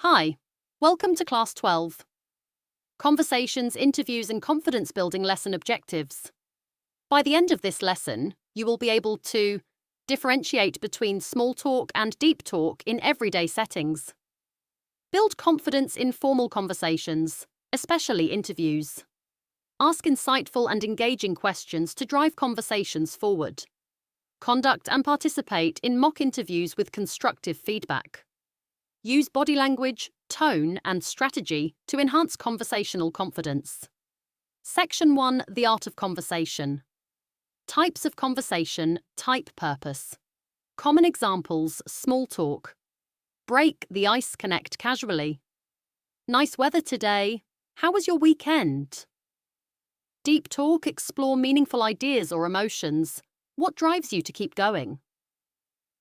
Hi, welcome to Class 12. Conversations, Interviews and Confidence Building Lesson Objectives. By the end of this lesson, you will be able to differentiate between small talk and deep talk in everyday settings. Build confidence in formal conversations, especially interviews. Ask insightful and engaging questions to drive conversations forward. Conduct and participate in mock interviews with constructive feedback. Use body language, tone, and strategy to enhance conversational confidence. Section 1, The Art of Conversation. Types of conversation, type purpose. Common examples, small talk. Break the ice, connect casually. Nice weather today. How was your weekend? Deep talk, explore meaningful ideas or emotions. What drives you to keep going?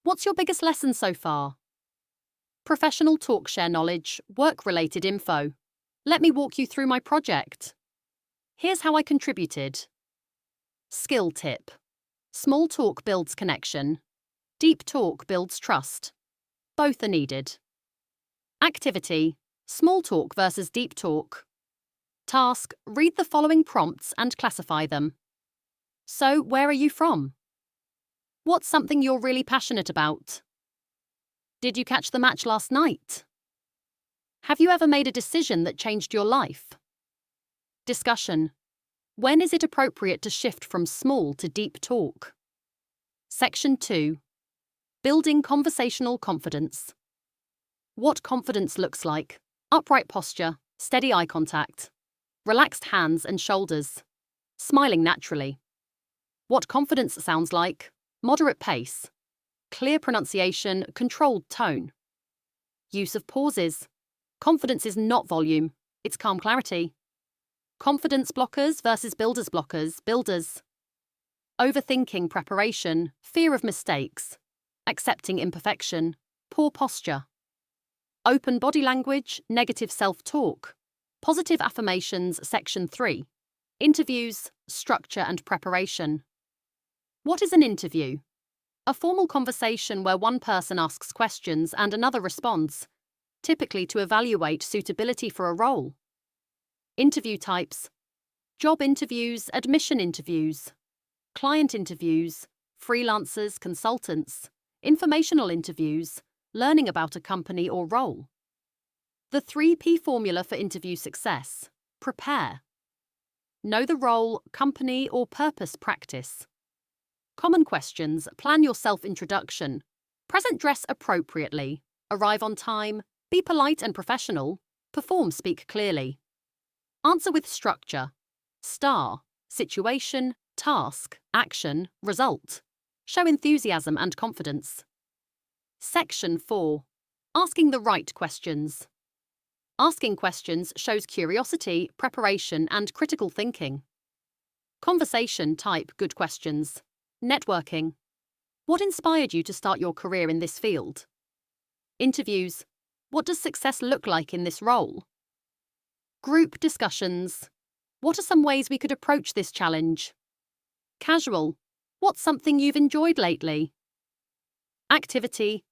What's your biggest lesson so far? Professional talk, share knowledge, work-related info. Let me walk you through my project. Here's how I contributed. Skill tip. Small talk builds connection. Deep talk builds trust. Both are needed. Activity. Small talk versus deep talk. Task. Read the following prompts and classify them. So, where are you from? What's something you're really passionate about? Did you catch the match last night? Have you ever made a decision that changed your life? Discussion. When is it appropriate to shift from small to deep talk? Section 2. Building conversational confidence. What confidence looks like. Upright posture, steady eye contact, relaxed hands and shoulders, smiling naturally. What confidence sounds like. Moderate pace. Clear pronunciation, controlled tone. Use of pauses. Confidence is not volume, it's calm clarity. Confidence blockers versus builders blockers, builders. Overthinking preparation, fear of mistakes, accepting imperfection, poor posture. Open body language, negative self-talk. Positive affirmations, section 3. Interviews, structure and preparation. What is an interview? A formal conversation where one person asks questions and another responds, typically to evaluate suitability for a role. Interview types: job interviews, admission interviews, client interviews, freelancers, consultants, informational interviews, learning about a company or role. The 3P formula for interview success: prepare. Know the role, company or purpose, practice. Common questions: plan your self-introduction, present dress appropriately, arrive on time, be polite and professional, perform, speak clearly. Answer with structure: star, situation, task, action, result. Show enthusiasm and confidence. Section 4. Asking the right questions. Asking questions shows curiosity, preparation and critical thinking. Conversation type: good questions. Networking. What inspired you to start your career in this field? Interviews. What does success look like in this role? Group discussions. What are some ways we could approach this challenge? Casual. What's something you've enjoyed lately? Activity.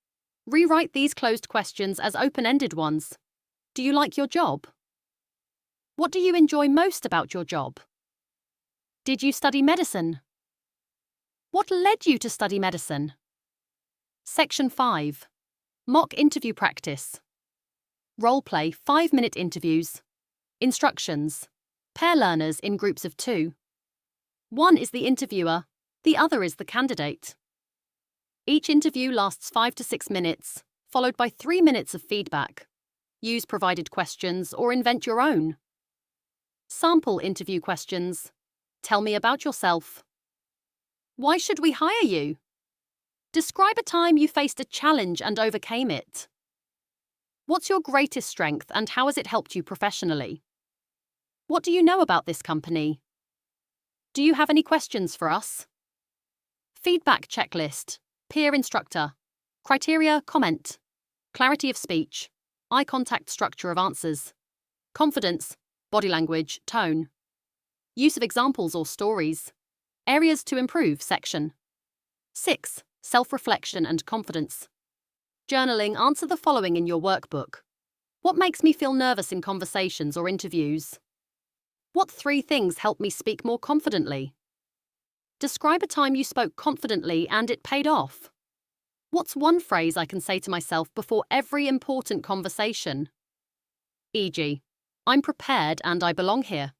Rewrite these closed questions as open-ended ones. Do you like your job? What do you enjoy most about your job? Did you study medicine? What led you to study medicine? Section 5. Mock interview practice. Role-play 5-minute interviews. Instructions. Pair learners in groups of 2. One is the interviewer, the other is the candidate. Each interview lasts 5 to 6 minutes, followed by 3 minutes of feedback. Use provided questions or invent your own. Sample interview questions. Tell me about yourself. Why should we hire you? Describe a time you faced a challenge and overcame it. What's your greatest strength and how has it helped you professionally? What do you know about this company? Do you have any questions for us? Feedback checklist. Peer instructor. Criteria: comment. Clarity of speech. Eye contact, structure of answers. Confidence. Body language, tone. Use of examples or stories. Areas to improve, section 6. Self-reflection and confidence. Journaling. Answer the following in your workbook. What makes me feel nervous in conversations or interviews? What 3 things help me speak more confidently? Describe a time you spoke confidently and it paid off. What's one phrase I can say to myself before every important conversation? E.g., I'm prepared and I belong here.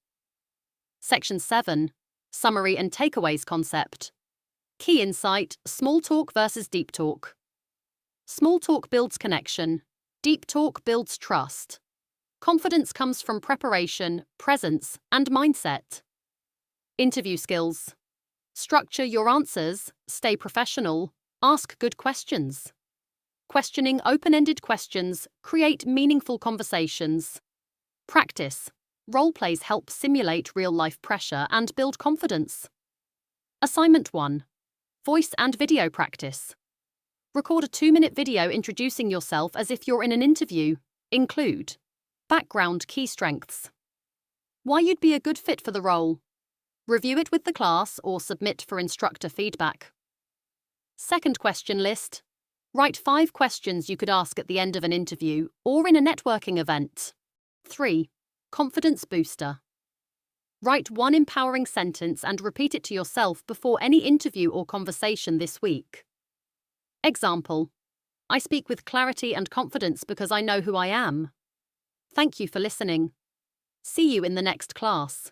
Section 7. Summary and takeaways concept. Key insight: small talk versus deep talk. Small talk builds connection. Deep talk builds trust. Confidence comes from preparation, presence, and mindset. Interview skills. Structure your answers, stay professional, ask good questions. Questioning open-ended questions, create meaningful conversations. Practice. Role plays help simulate real-life pressure and build confidence. Assignment 1. Voice and video practice. Record a 2-minute video introducing yourself as if you're in an interview. Include background key strengths. Why you'd be a good fit for the role. Review it with the class or submit for instructor feedback. Second question list. Write 5 questions you could ask at the end of an interview or in a networking event. 3. Confidence booster. Write 1 empowering sentence and repeat it to yourself before any interview or conversation this week. Example: I speak with clarity and confidence because I know who I am. Thank you for listening. See you in the next class.